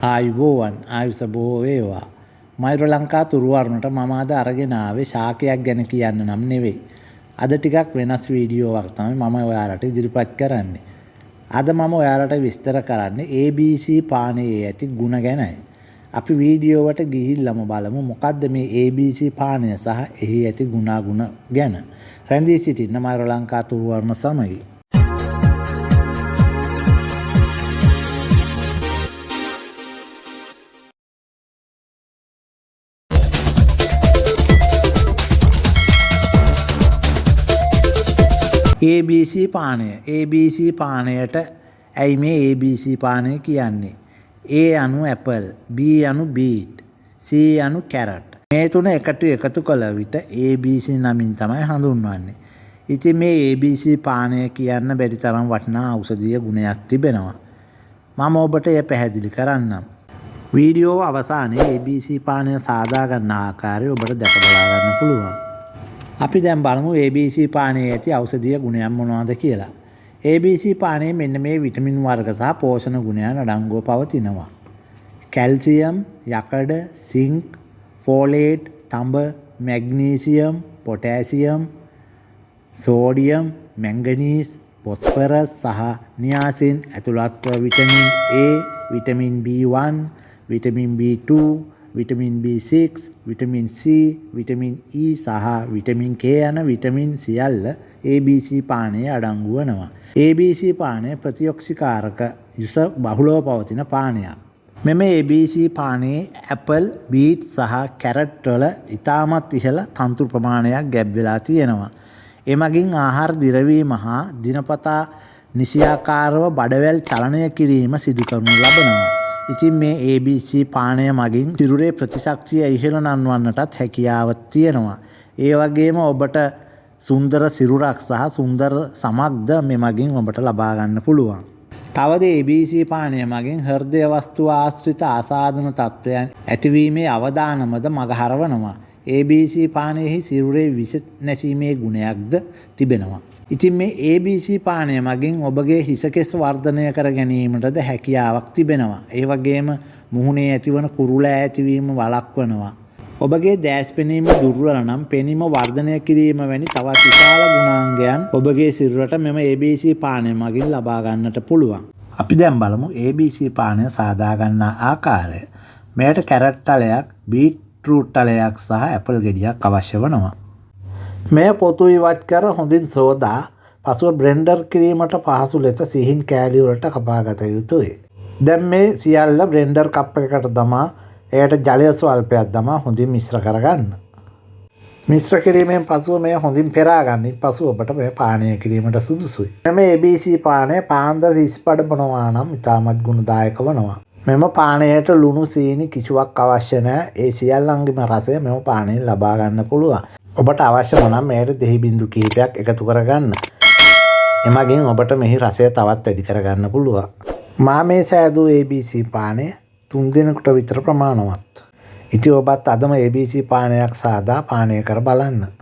ආයුබෝවන් ආයුෂ බොහෝ වේවා. මයුර ලංකා තුරුවරුණට මම අද අරගෙන ආවේ ශාකයක් ගැන කියන්න නම් නෙවෙයි. අද ටිකක් වෙනස් වීඩියෝවක් තමයි මම ඔයාලට ඉදිරිපත් කරන්නේ. අද මම ඔයාලට විස්තර කරන්නේ ABC පානයේ ඇති ගුණ ගැනයි. අපි වීඩියෝවට ගිහිල්ලාම බලමු මොකද්ද මේ ABC පානය සහ එහි ඇති ගුණාගුණ ගැන. රැඳී සිටින්න මයුර ලංකා තුරුවරුණ සමග. ABC පානය. ABC පානයට ඇයි මේ ABC පානය කියන්නේ? A අනු ඇපල්, B අනු බීට්, C අනු කැරට්. මේ තුන එකතු කළ විට ABC නමින් තමයි හඳුන්වන්නේ. ඉතින් මේ ABC පානය කියන්න බැරි තරම් වටිනා ඖෂධීය ගුණයක් තිබෙනවා. මම ඔබට එය පැහැදිලි කරන්නම්. වීඩියෝ අවසානයේ ABC පානය සාදා ගන්න ආකාරය ඔබට දැක බලා ගන්න පුළුවන්. අපි දැන් බලමු ABC පානයේ ඇති ඖෂධීය ගුණයන් මොනවාද කියලා. ABC පානයේ මෙන්න මේ විටමින් වර්ග සහ පෝෂණ ගුණයන් අඩංගුව පවතිනවා. කැල්සියම්, යකඩ, සිංක්, ෆෝලේට්, තඹ, magnesium, potassium, sodium, manganese, phosphorus සහ නියාසින් ඇතුළත්ව vitamin A, vitamin B1, vitamin B2, vitamin B6, vitamin C, vitamin E සහ විටමින් K යන විටමින් සියල්ල ABC පානයේ අඩංගු වෙනවා. ABC පානය ප්‍රතිඔක්සිකාරක යුස බහුලව පවතින පානයක්. මෙම ABC පානයේ ඇපල්, බීට් සහ කැරට් වල ඉතාමත් ඉහළ තන්තු ප්‍රමාණයක් ගැබ් වෙලා තියෙනවා. එමගින් ආහාර දිරවීම හා දිනපතා නිසියාකාරව බඩවැල් චලනය කිරීම සිදු කරනු ලබනවා. ඉතින් මේ ABC පානය මගින් සිරුරේ ප්‍රතිශක්තිය ඉහළ නංවන්නටත් හැකියාවක් තියෙනවා. ඒ වගේම ඔබට සුන්දර සිරුරක් සහ සුන්දර සමක්ද මේ මගින් ඔබට ලබා ගන්න පුළුවන්. තවද ABC පානය මගින් හෘදය වස්තුව ආශ්‍රිත ආසාදන තත්ත්වයන් ඇතිවීමේ අවදානමද මගහරවනවා. ABC පානයෙහි සිරුරේ විස නැසීමේ ගුණයක්ද තිබෙනවා. ඉතින් මේ ABC පානය මගින් ඔබගේ හිසකෙස් වර්ධනය කර ගැනීමටද හැකියාවක් තිබෙනවා. ඒ වගේම මුහුණේ ඇතිවන කුරුලා ඇතිවීම වළක්වනවා. ඔබගේ දැස් පෙනීම දුර්වල නම් පෙනීම වර්ධනය කිරීම වැනි තවත් විශාල ගුණාංගයන් ඔබගේ සිරුරට මෙම ABC පානය මගින් ලබා ගන්නට පුළුවන්. අපි දැන් බලමු ABC පානය සාදා ගන්නා ආකාරය. මෙයට කැරට් තලයක්, බීට්රූට් තලයක් සහ ඇපල් ගෙඩියක් අවශ්‍ය වෙනවා. මෙය පොතු ඉවත් කර හොඳින් සෝදා පසුව බ්ලෙන්ඩර් කිරීමට පහසු ලෙස සිහින් කෑලි වලට කපාගත යුතුයි. දැන් මේ සියල්ල බ්ලෙන්ඩර් කප් එකකට දමා එයට ජලය ස්වල්පයක් දමා හොඳින් මිශ්‍ර කරගන්න. මිශ්‍ර කිරීමෙන් පසුව මෙය හොඳින් පෙරා ගන්න. පසුව ඔබට මේ පානය කිරීමට සුදුසුයි. මෙම ABC පානය පාන්දර හිස්පඩ බොනවා නම් ඉතාමත් ගුණදායක වනවා. මෙම පානයට ලුණු සීනි කිසිවක් අවශ්‍ය නැහැ. ඒ සියල්ලංගෙම රසය මෙම පානයෙන් ලබා ගන්න පුළුවන්. ඔබට අවශ්‍ය නම් මෙයට දෙහි බිඳු කිහිපයක් එකතු කරගන්න. එමගින් ඔබට මෙහි රසය තවත් වැඩි කරගන්න පුළුවන්. මා මේ සෑදූ ABC පානය 3 දිනකට විතර ප්‍රමාණවත්. ඉතින් ඔබත් අදම ABC පානයක් සාදා පානය කර බලන්න.